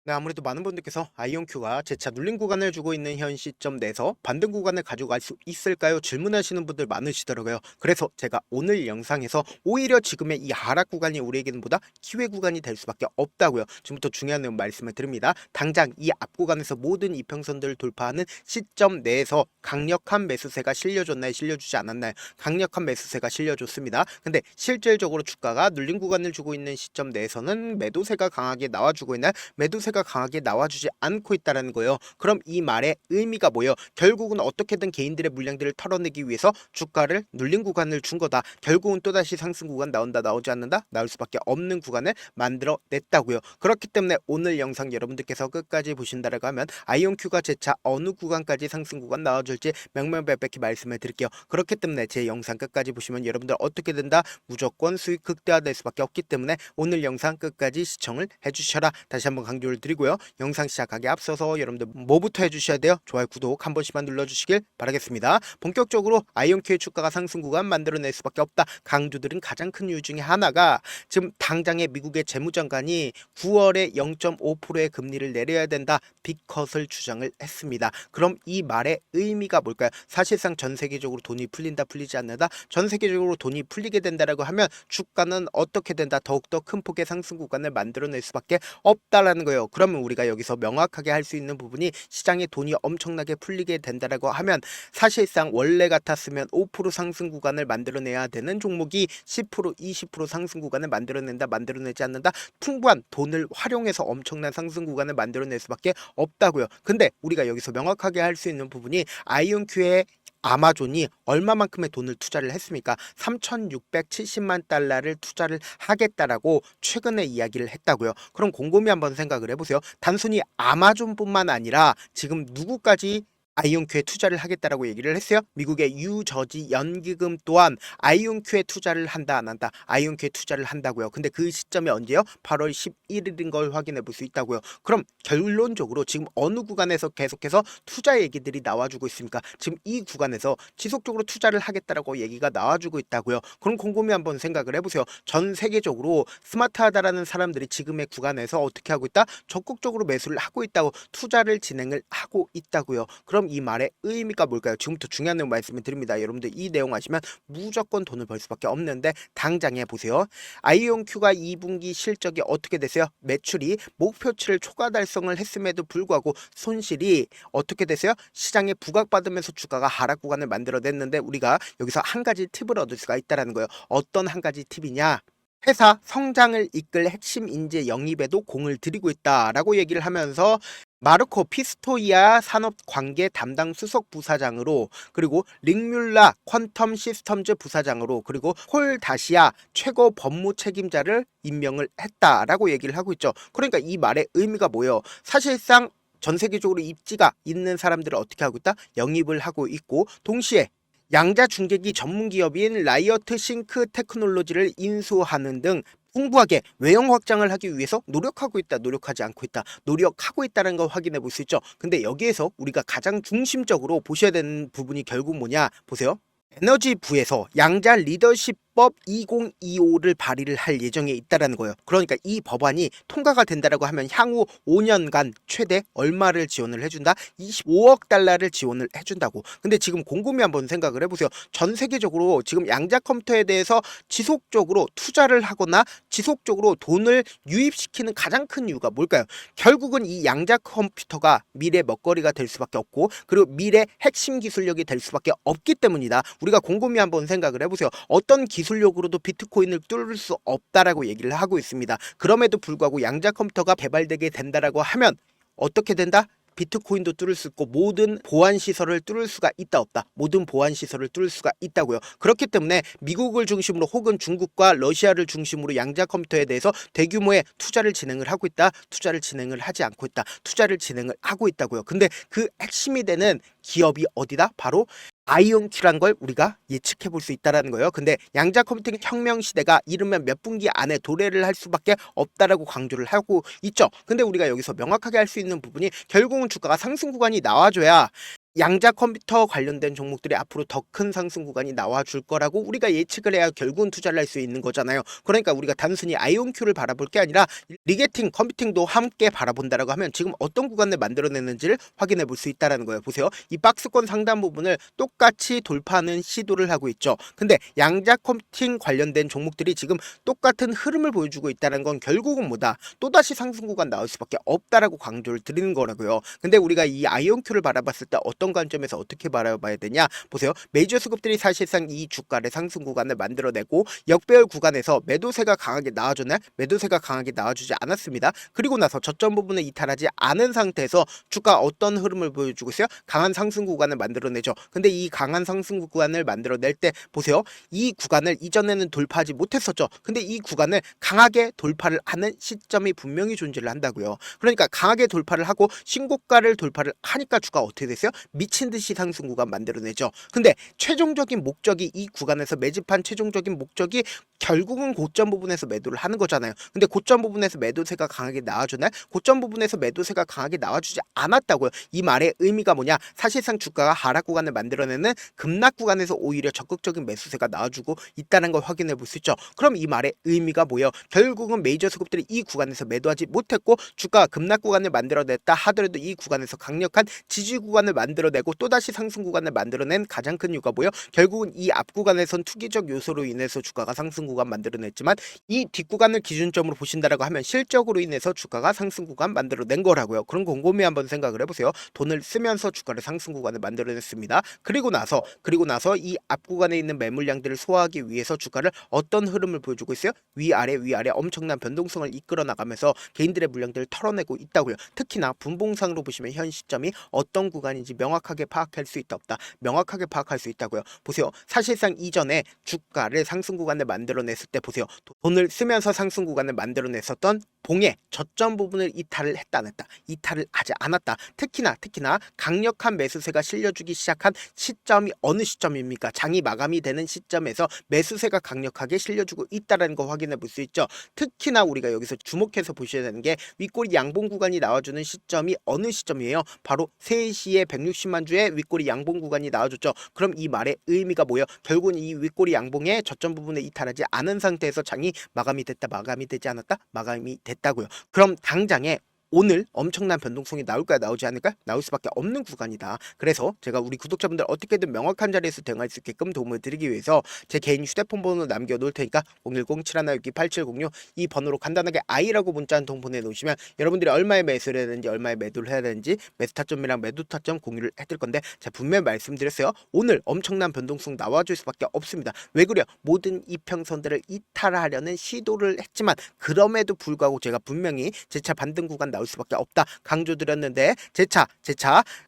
네, 아무래도 많은 분들께서 아이온큐가 재차 눌림 구간을 주고 있는 현 시점 내에서 반등 구간을 가져갈 수 있을까요? 질문하시는 분들 많으시더라고요. 그래서 제가 오늘 영상에서 오히려 지금의 이 하락 구간이 우리에게는 보다 기회 구간이 될 수밖에 없다고요. 지금부터 중요한 내용 말씀을 드립니다. 당장 이 앞 구간에서 모든 이평선들을 돌파하는 시점 내에서 강력한 매수세가 실려줬나요? 실려주지 않았나요? 강력한 매수세가 실려줬습니다. 근데 실질적으로 주가가 눌림 구간을 주고 있는 시점 내에서는 매도세가 강하게 나와주고 있나요? 매도세가 강하게 나와주지 않고 있다는 거예요. 그럼 이 말의 의미가 뭐예요? 결국은 어떻게든 개인들의 물량들을 털어내기 위해서 주가를 눌린 구간을 준 거다. 결국은 또다시 상승 구간 나온다, 나오지 않는다? 나올 수밖에 없는 구간을 만들어 냈다고요. 그렇기 때문에 오늘 영상 여러분들께서 끝까지 보신다라고 하면 아이온큐가 재차 어느 구간까지 상승 구간 나와줄지 명명백백히 말씀을 드릴게요. 그렇기 때문에 제 영상 끝까지 보시면 여러분들 어떻게 된다? 무조건 수익 극대화될 수밖에 없기 때문에 오늘 영상 끝까지 시청을 해주셔라. 다시 한번 강조를 드리고요. 영상 시작하기 앞서서 여러분들 뭐부터 해주셔야 돼요? 좋아요, 구독 한 번씩만 눌러주시길 바라겠습니다. 본격적으로 아이온큐의 주가가 상승 구간 만들어낼 수밖에 없다. 강조드린 가장 큰 이유 중에 하나가 지금 당장의 미국의 재무장관이 9월에 0.5%의 금리를 내려야 된다. 빅컷을 주장을 했습니다. 그럼 이 말의 의미가 뭘까요? 사실상 전 세계적으로 돈이 풀린다, 풀리지 않는다. 전 세계적으로 돈이 풀리게 된다라고 하면 주가는 어떻게 된다? 더욱더 큰 폭의 상승 구간을 만들어낼 수밖에 없다라는 거예요. 그러면 우리가 여기서 명확하게 할 수 있는 부분이 시장에 돈이 엄청나게 풀리게 된다라고 하면 사실상 원래 같았으면 5% 상승 구간을 만들어내야 되는 종목이 10% 20% 상승 구간을 만들어낸다, 만들어내지 않는다. 풍부한 돈을 활용해서 엄청난 상승 구간을 만들어낼 수밖에 없다고요. 근데 우리가 여기서 명확하게 할 수 있는 부분이 아이온큐의 아마존이 얼마만큼의 돈을 투자를 했습니까? 3,670만 달러를 투자를 하겠다라고 최근에 이야기를 했다고요. 그럼 곰곰이 한번 생각을 해보세요. 단순히 아마존뿐만 아니라 지금 누구까지 아이온큐에 투자를 하겠다라고 얘기를 했어요. 미국의 유저지 연기금 또한 아이온큐에 투자를 한다, 안 한다? 아이온큐에 투자를 한다고요. 근데 그 시점이 언제요? 8월 11일인 걸 확인해 볼 수 있다고요. 그럼 결론적으로 지금 어느 구간에서 계속해서 투자 얘기들이 나와주고 있습니까? 지금 이 구간에서 지속적으로 투자를 하겠다라고 얘기가 나와주고 있다고요. 그럼 곰곰이 한번 생각을 해보세요. 전 세계적으로 스마트하다라는 사람들이 지금의 구간에서 어떻게 하고 있다? 적극적으로 매수를 하고 있다고, 투자를 진행을 하고 있다고요. 그럼 이 말의 의미가 뭘까요? 지금부터 중요한 내용 말씀을 드립니다. 여러분들 이 내용 아시면 무조건 돈을 벌 수밖에 없는데 당장에 보세요. 아이온큐가 2분기 실적이 어떻게 됐어요? 매출이 목표치를 초과 달성을 했음에도 불구하고 손실이 어떻게 됐어요? 시장에 부각받으면서 주가가 하락 구간을 만들어냈는데 우리가 여기서 한 가지 팁을 얻을 수가 있다는 거예요. 어떤 한 가지 팁이냐? 회사 성장을 이끌 핵심 인재 영입에도 공을 들이고 있다라고 얘기를 하면서 마르코 피스토이아 산업관계 담당 수석 부사장으로, 그리고 릭뮬라 퀀텀 시스템즈 부사장으로, 그리고 홀 다시아 최고 법무 책임자를 임명을 했다라고 얘기를 하고 있죠. 그러니까 이 말의 의미가 뭐예요? 사실상 전 세계적으로 입지가 있는 사람들을 어떻게 하고 있다? 영입을 하고 있고, 동시에 양자 중계기 전문 기업인 라이어트 싱크 테크놀로지를 인수하는 등 풍부하게 외형 확장을 하기 위해서 노력하고 있다, 노력하지 않고 있다, 노력하고 있다는 걸 확인해 볼 수 있죠. 근데 여기에서 우리가 가장 중심적으로 보셔야 되는 부분이 결국 뭐냐 보세요. 에너지부에서 양자 리더십법 2025를 발의를 할 예정에 있다라는 거예요. 그러니까 이 법안이 통과가 된다라고 하면 향후 5년간 최대 얼마를 지원을 해준다? 25억 달러를 지원을 해준다고. 근데 지금 곰곰이 한번 생각을 해보세요. 전 세계적으로 지금 양자 컴퓨터에 대해서 지속적으로 투자를 하거나 지속적으로 돈을 유입시키는 가장 큰 이유가 뭘까요? 결국은 이 양자 컴퓨터가 미래 먹거리가 될 수밖에 없고, 그리고 미래 핵심 기술력이 될 수밖에 없기 때문이다. 우리가 곰곰이 한번 생각을 해보세요. 어떤 기술력으로도 비트코인을 뚫을 수 없다라고 얘기를 하고 있습니다. 그럼에도 불구하고 양자 컴퓨터가 개발되게 된다라고 하면 어떻게 된다? 비트코인도 뚫을 수 있고 모든 보안 시설을 뚫을 수가 있다, 없다? 모든 보안 시설을 뚫을 수가 있다고요. 그렇기 때문에 미국을 중심으로 혹은 중국과 러시아를 중심으로 양자 컴퓨터에 대해서 대규모의 투자를 진행을 하고 있다, 투자를 진행을 하지 않고 있다, 투자를 진행을 하고 있다고요. 근데 그 핵심이 되는 기업이 어디다? 바로 아이온큐란 걸 우리가 예측해 볼 수 있다는 거예요. 근데 양자 컴퓨팅 혁명 시대가 이르면 몇 분기 안에 도래를 할 수밖에 없다라고 강조를 하고 있죠. 근데 우리가 여기서 명확하게 할 수 있는 부분이 결국은 주가가 상승 구간이 나와줘야 양자 컴퓨터 관련된 종목들이 앞으로 더 큰 상승 구간이 나와줄 거라고 우리가 예측을 해야 결국은 투자를 할 수 있는 거잖아요. 그러니까 우리가 단순히 아이온큐를 바라볼 게 아니라 리게팅, 컴퓨팅도 함께 바라본다라고 하면 지금 어떤 구간을 만들어내는지를 확인해 볼 수 있다라는 거예요. 보세요. 이 박스권 상단 부분을 똑같이 돌파하는 시도를 하고 있죠. 근데 양자 컴퓨팅 관련된 종목들이 지금 똑같은 흐름을 보여주고 있다는 건 결국은 뭐다? 또다시 상승 구간 나올 수밖에 없다라고 강조를 드리는 거라고요. 근데 우리가 이 아이온큐를 바라봤을 때 어떤 관점에서 어떻게 바라봐야 되냐? 보세요. 메이저 수급들이 사실상 이 주가를 상승 구간을 만들어내고 역배열 구간에서 매도세가 강하게 나와주나요? 매도세가 강하게 나와주지 않았습니다. 그리고 나서 저점 부분을 이탈하지 않은 상태에서 주가 어떤 흐름을 보여주고 있어요? 강한 상승 구간을 만들어내죠. 근데 이 강한 상승 구간을 만들어낼 때 보세요. 이 구간을 이전에는 돌파하지 못했었죠. 근데 이 구간을 강하게 돌파를 하는 시점이 분명히 존재를 한다고요. 그러니까 강하게 돌파를 하고 신고가를 돌파를 하니까 주가 어떻게 됐어요? 미친 듯이 상승 구간 만들어내죠. 근데 최종적인 목적이 이 구간에서 매집한 최종적인 목적이 결국은 고점 부분에서 매도를 하는 거잖아요. 근데 고점 부분에서 매도세가 강하게 나와주나요? 고점 부분에서 매도세가 강하게 나와주지 않았다고요. 이 말의 의미가 뭐냐? 사실상 주가가 하락 구간을 만들어내는 급락 구간에서 오히려 적극적인 매수세가 나와주고 있다는 걸 확인해 볼 수 있죠. 그럼 이 말의 의미가 뭐예요? 결국은 메이저 수급들이 이 구간에서 매도하지 못했고 주가가 급락 구간을 만들어냈다 하더라도 이 구간에서 강력한 지지 구간을 만들어내고 또다시 상승 구간을 만들어낸 가장 큰 이유가 뭐예요? 결국은 이 앞 구간에선 투기적 요소로 인해서 주가가 상승 구간 만들어냈지만 이 뒷구간을 기준점으로 보신다라고 하면 실적으로 인해서 주가가 상승 구간 만들어낸 거라고요. 그럼 곰곰이 한번 생각을 해보세요. 돈을 쓰면서 주가를 상승 구간을 만들어냈습니다. 그리고 나서 이 앞 구간에 있는 매물량들을 소화하기 위해서 주가를 어떤 흐름을 보여주고 있어요? 위아래 엄청난 변동성을 이끌어 나가면서 개인들의 물량들을 털어내고 있다고요. 특히나 분봉상으로 보시면 현 시점이 어떤 구간인지 명확하게 파악할 수 있다 없다. 명확하게 파악할 수 있다고요. 보세요. 사실상 이전에 주가를 상승 구간을 만들어냈을 때 보세요. 돈을 쓰면서 상승 구간을 만들어냈었던 봉의 저점 부분을 이탈을 했다 안 했다. 이탈을 하지 않았다. 특히나 강력한 매수세가 실려주기 시작한 시점이 어느 시점입니까? 장이 마감이 되는 시점에서 매수세가 강력하게 실려주고 있다는 거 확인해 볼 수 있죠. 특히나 우리가 여기서 주목해서 보셔야 되는 게 윗꼬리 양봉 구간이 나와주는 시점이 어느 시점이에요? 바로 3시에 160만 주의 윗꼬리 양봉 구간이 나와줬죠. 그럼 이 말의 의미가 뭐예요? 결국은 이 윗꼬리 양봉의 저점 부분에 이탈하지 않은 상태에서 장이 마감이 됐다, 마감이 되지 않았다, 마감이 됐다고요. 그럼 당장에 오늘 엄청난 변동성이 나올까요? 나오지 않을까요? 나올 수밖에 없는 구간이다. 그래서 제가 우리 구독자분들 어떻게든 명확한 자리에서 대응할 수 있게끔 도움을 드리기 위해서 제 개인 휴대폰 번호 남겨놓을 테니까 010-7162-8706 이 번호로 간단하게 I라고 문자 한 통 보내놓으시면 여러분들이 얼마에 매수를 해야 되는지 얼마에 매도를 해야 되는지 매수 타점이랑 매도 타점 공유를 해드릴 건데 제가 분명히 말씀드렸어요. 오늘 엄청난 변동성 나와줄 수밖에 없습니다. 왜 그래요? 모든 이평선들을 이탈하려는 시도를 했지만 그럼에도 불구하고 제가 분명히 재차 반등 구간 나올 수밖에 없다 강조드렸는데 재차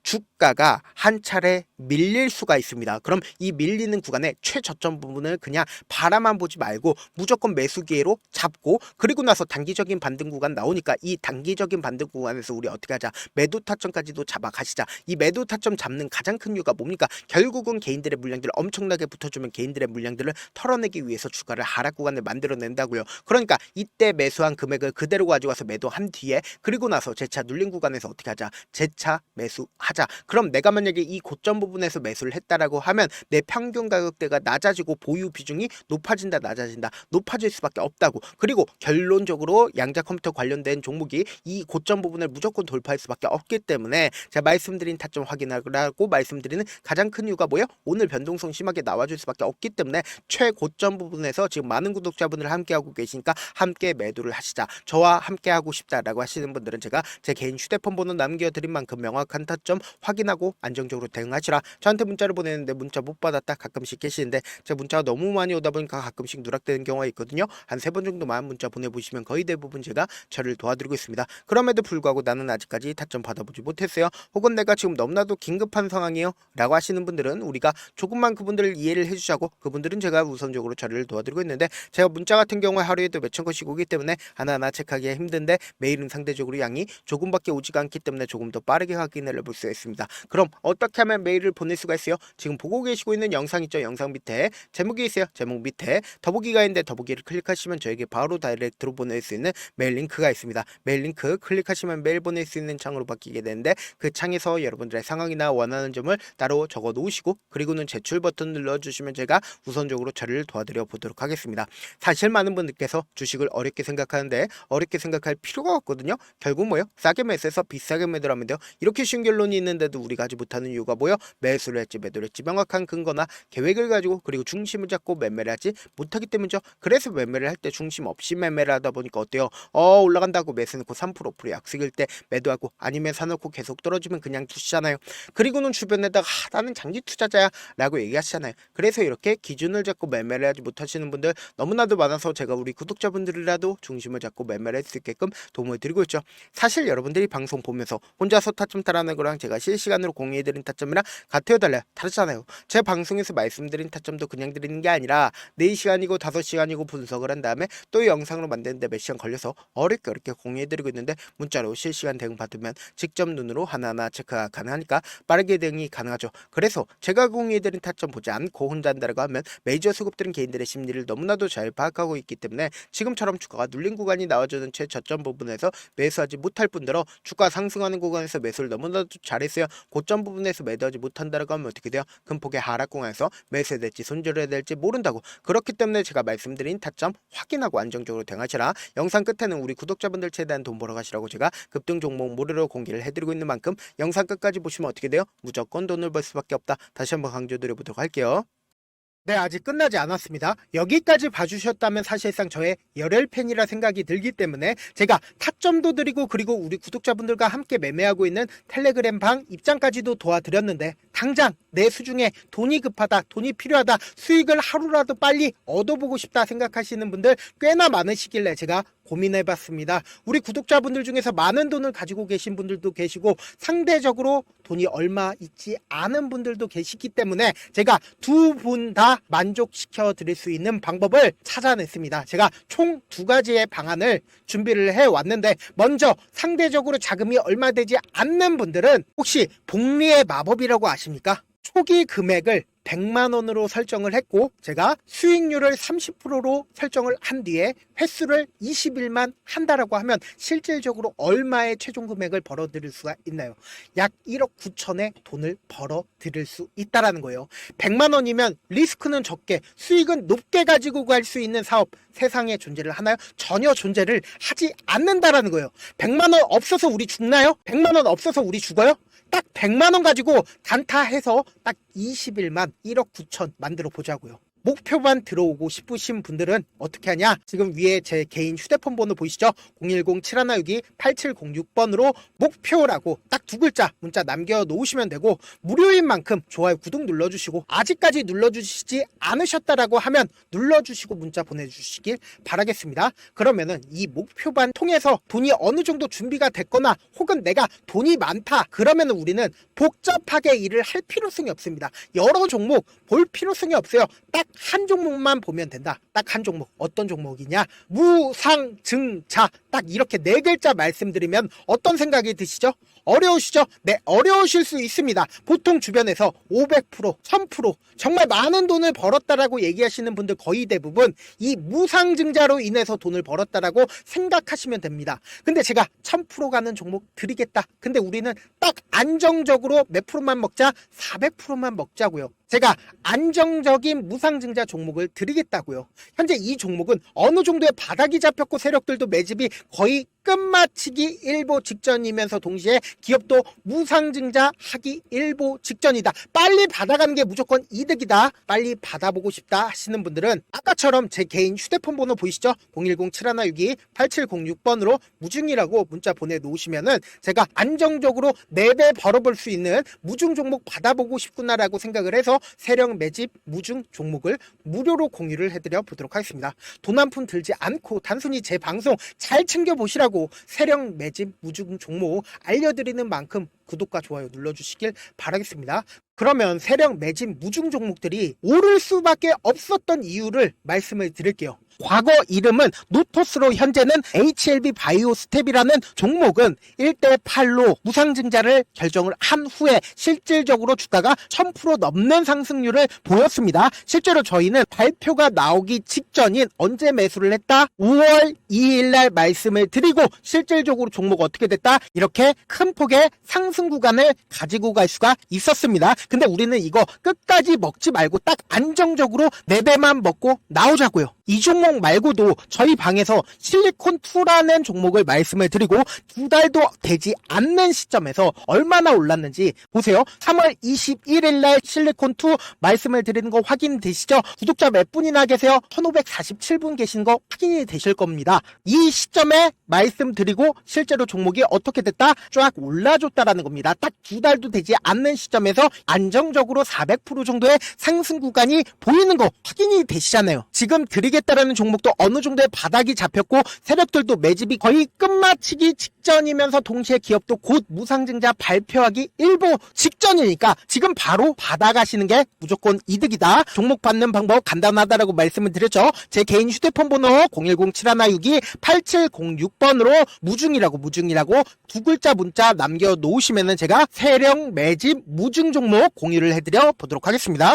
주가가 한 차례 밀릴 수가 있습니다. 그럼 이 밀리는 구간의 최저점 부분을 그냥 바라만 보지 말고 무조건 매수 기회로 잡고 그리고 나서 단기적인 반등 구간 나오니까 이 단기적인 반등 구간에서 우리 어떻게 하자? 매도 타점까지도 잡아 가시자. 이 매도 타점 잡는 가장 큰 이유가 뭡니까? 결국은 개인들의 물량들을 엄청나게 붙어주면 개인들의 물량들을 털어내기 위해서 주가를 하락 구간을 만들어낸다고요. 그러니까 이때 매수한 금액을 그대로 가져와서 매도한 뒤에 그리고 나서 재차 눌린 구간에서 어떻게 하자? 재차 매수하자. 그럼 내가 만약에 이 고점 부분에서 매수를 했다라고 하면 내 평균 가격대가 낮아지고 보유 비중이 높아진다 낮아진다 높아질 수밖에 없다고. 그리고 결론적으로 양자 컴퓨터 관련된 종목이 이 고점 부분을 무조건 돌파할 수밖에 없기 때문에 제가 말씀드린 타점 확인하라고 말씀드리는 가장 큰 이유가 뭐예요? 오늘 변동성 심하게 나와줄 수밖에 없기 때문에 최고점 부분에서 지금 많은 구독자분들 함께하고 계시니까 함께 매도를 하시자. 저와 함께하고 싶다라고 하시는 분들은 제가 제 개인 휴대폰 번호 남겨드린 만큼 명확한 타점 확인하고 안정적으로 대응하시라. 저한테 문자를 보내는데 문자 못 받았다 가끔씩 계시는데 제가 문자가 너무 많이 오다 보니까 가끔씩 누락되는 경우가 있거든요. 한 3번 정도만 문자 보내보시면 거의 대부분 제가 저를 도와드리고 있습니다. 그럼에도 불구하고 나는 아직까지 타점 받아보지 못했어요. 혹은 내가 지금 너무나도 긴급한 상황이에요 라고 하시는 분들은 우리가 조금만 그분들을 이해를 해주자고 그분들은 제가 우선적으로 저를 도와드리고 있는데 제가 문자 같은 경우에 하루에도 몇천 건씩 오기 때문에 하나하나 체크하기가 힘든데 메일은 상대적으로 매도량이 조금밖에 오지가 않기 때문에 조금 더 빠르게 확인을 해볼 수 있습니다. 그럼 어떻게 하면 메일을 보낼 수가 있어요? 지금 보고 계시고 있는 영상 있죠? 영상 밑에 제목이 있어요. 제목 밑에 더보기가 있는데 더보기를 클릭하시면 저에게 바로 다이렉트로 보낼 수 있는 메일 링크가 있습니다. 메일 링크 클릭하시면 메일 보낼 수 있는 창으로 바뀌게 되는데 그 창에서 여러분들의 상황이나 원하는 점을 따로 적어 놓으시고 그리고는 제출 버튼 눌러주시면 제가 우선적으로 처리를 도와드려 보도록 하겠습니다. 사실 많은 분들께서 주식을 어렵게 생각하는데 어렵게 생각할 필요가 없거든요. 결국 뭐요? 싸게 매수해서 비싸게 매도를 하면 돼요. 이렇게 쉬운 결론이 있는데도 우리가 하지 못하는 이유가 뭐요? 매수를 했지 매도를 했지 명확한 근거나 계획을 가지고 그리고 중심을 잡고 매매를 하지 못하기 때문이죠. 그래서 매매를 할 때 중심 없이 매매를 하다 보니까 어때요? 올라간다고 매수 넣고 3% 5% 약속일 때 매도하고 아니면 사놓고 계속 떨어지면 그냥 두시잖아요. 그리고는 주변에다가 나는 장기 투자자야 라고 얘기하시잖아요. 그래서 이렇게 기준을 잡고 매매를 하지 못하시는 분들 너무나도 많아서 제가 우리 구독자분들이라도 중심을 잡고 매매를 할 수 있게끔 도움을 드리고 있죠. 사실 여러분들이 방송 보면서 혼자서 타점 따라하는 거랑 제가 실시간으로 공유해드린 타점이랑 같아요 달라요? 다르잖아요. 제 방송에서 말씀드린 타점도 그냥 드리는 게 아니라 4시간이고 5시간이고 분석을 한 다음에 또 영상으로 만드는데 몇 시간 걸려서 어렵게 공유해드리고 있는데 문자로 실시간 대응 받으면 직접 눈으로 하나하나 체크가 가능하니까 빠르게 대응이 가능하죠. 그래서 제가 공유해드린 타점 보지 않고 혼자 한다고 하면 메이저 수급들은 개인들의 심리를 너무나도 잘 파악하고 있기 때문에 지금처럼 주가가 눌린 구간이 나와주는 최저점 부분에서 매수하지 못할 뿐더러 주가 상승하는 구간에서 매수를 너무나도 잘했어요. 고점 부분에서 매도하지 못한다고 하면 어떻게 돼요? 큰 폭의 하락 구간에서 매수해야 될지 손절해야 될지 모른다고. 그렇기 때문에 제가 말씀드린 타점 확인하고 안정적으로 대응하시라. 영상 끝에는 우리 구독자분들 최대한 돈 벌어 가시라고 제가 급등 종목 무료로 공개를 해드리고 있는 만큼 영상 끝까지 보시면 어떻게 돼요? 무조건 돈을 벌 수밖에 없다. 다시 한번 강조드려보도록 할게요. 네, 아직 끝나지 않았습니다. 여기까지 봐주셨다면 사실상 저의 열혈 팬이라 생각이 들기 때문에 제가 타점도 드리고 그리고 우리 구독자분들과 함께 매매하고 있는 텔레그램 방 입장까지도 도와드렸는데 당장 내 수중에 돈이 급하다, 돈이 필요하다, 수익을 하루라도 빨리 얻어보고 싶다 생각하시는 분들 꽤나 많으시길래 제가 고민해봤습니다. 우리 구독자분들 중에서 많은 돈을 가지고 계신 분들도 계시고 상대적으로 돈이 얼마 있지 않은 분들도 계시기 때문에 제가 두 분 다 만족시켜 드릴 수 있는 방법을 찾아냈습니다. 제가 총 2가지의 방안을 준비를 해왔는데 먼저 상대적으로 자금이 얼마 되지 않는 분들은 혹시 복리의 마법이라고 아십니까? 초기 금액을 100만원으로 설정을 했고 제가 수익률을 30%로 설정을 한 뒤에 횟수를 20일만 한다라고 하면 실질적으로 얼마의 최종 금액을 벌어 드릴 수가 있나요? 약 1억 9천의 돈을 벌어 드릴 수 있다라는 거예요. 100만원이면 리스크는 적게 수익은 높게 가지고 갈 수 있는 사업 세상에 존재를 하나요? 전혀 존재를 하지 않는다라는 거예요. 100만원 없어서 우리 죽나요? 100만원 없어서 우리 죽어요? 딱 100만원 가지고 단타해서 딱 20일만 1억 9천 만들어 보자고요. 목표만 들어오고 싶으신 분들은 어떻게 하냐? 지금 위에 제 개인 휴대폰 번호 보이시죠? 010-7162-8706번으로 목표라고 딱 2글자 문자 남겨놓으시면 되고 무료인 만큼 좋아요 구독 눌러주시고 아직까지 눌러주시지 않으셨다라고 하면 눌러주시고 문자 보내주시길 바라겠습니다. 그러면은 이 목표반 통해서 돈이 어느 정도 준비가 됐거나 혹은 내가 돈이 많다 그러면 우리는 복잡하게 일을 할 필요성이 없습니다. 여러 종목 볼 필요성이 없어요. 딱 한 종목만 보면 된다. 딱 한 종목. 어떤 종목이냐? 무상증자. 딱 이렇게 4글자 말씀드리면 어떤 생각이 드시죠? 어려우시죠? 네, 어려우실 수 있습니다. 보통 주변에서 500%, 1000% 정말 많은 돈을 벌었다라고 얘기하시는 분들 거의 대부분 이 무상증자로 인해서 돈을 벌었다라고 생각하시면 됩니다. 근데 제가 1000% 가는 종목 드리겠다. 근데 우리는 딱 안정적으로 몇 프로만 먹자? 400%만 먹자고요. 제가 안정적인 무상증자 종목을 드리겠다고요. 현재 이 종목은 어느 정도의 바닥이 잡혔고 세력들도 매집이 거의 끝마치기 일보 직전이면서 동시에 기업도 무상증자 하기 일보 직전이다. 빨리 받아가는 게 무조건 이득이다. 빨리 받아보고 싶다 하시는 분들은 아까처럼 제 개인 휴대폰 번호 보이시죠? 010-7162-8706번으로 무중이라고 문자 보내놓으시면은 제가 안정적으로 4배 벌어볼 수 있는 무중 종목 받아보고 싶구나라고 생각을 해서 세력 매집 무중 종목을 무료로 공유를 해드려 보도록 하겠습니다. 돈 한 푼 들지 않고 단순히 제 방송 잘 챙겨보시라고 세력 매집 무중 종목 알려드리는 만큼 구독과 좋아요 눌러주시길 바라겠습니다. 그러면 세력 매집 무중 종목들이 오를 수밖에 없었던 이유를 말씀을 드릴게요. 과거 이름은 노토스로 현재는 HLB 바이오스텝이라는 종목은 1대8로 무상증자를 결정을 한 후에 실질적으로 주가가 1000% 넘는 상승률을 보였습니다. 실제로 저희는 발표가 나오기 직전인 언제 매수를 했다? 5월 2일날 말씀을 드리고 실질적으로 종목 어떻게 됐다? 이렇게 큰 폭의 상승 구간을 가지고 갈 수가 있었습니다. 근데 우리는 이거 끝까지 먹지 말고 딱 안정적으로 4배만 먹고 나오자고요. 이 종목 말고도 저희 방에서 실리콘2라는 종목을 말씀을 드리고 2달도 되지 않는 시점에서 얼마나 올랐는지 보세요. 3월 21일 날 실리콘2 말씀을 드리는 거 확인되시죠? 구독자 몇 분이나 계세요? 1547분 계신 거 확인이 되실 겁니다. 이 시점에 말씀드리고 실제로 종목이 어떻게 됐다? 쫙 올라줬다라는 겁니다. 딱 2달도 되지 않는 시점에서 안정적으로 400% 정도의 상승 구간이 보이는 거 확인이 되시잖아요. 지금 드리겠다라는 종목도 어느 정도의 바닥이 잡혔고 세력들도 매집이 거의 끝마치기 직전이면서 동시에 기업도 곧 무상증자 발표하기 일보 직전이니까 지금 바로 받아가시는 게 무조건 이득이다. 종목 받는 방법 간단하다라고 말씀을 드렸죠. 제 개인 휴대폰 번호 010-7162-8706번으로 무중이라고 두 글자 문자 남겨놓으시면은 제가 세력 매집 무중 종목 공유를 해드려 보도록 하겠습니다.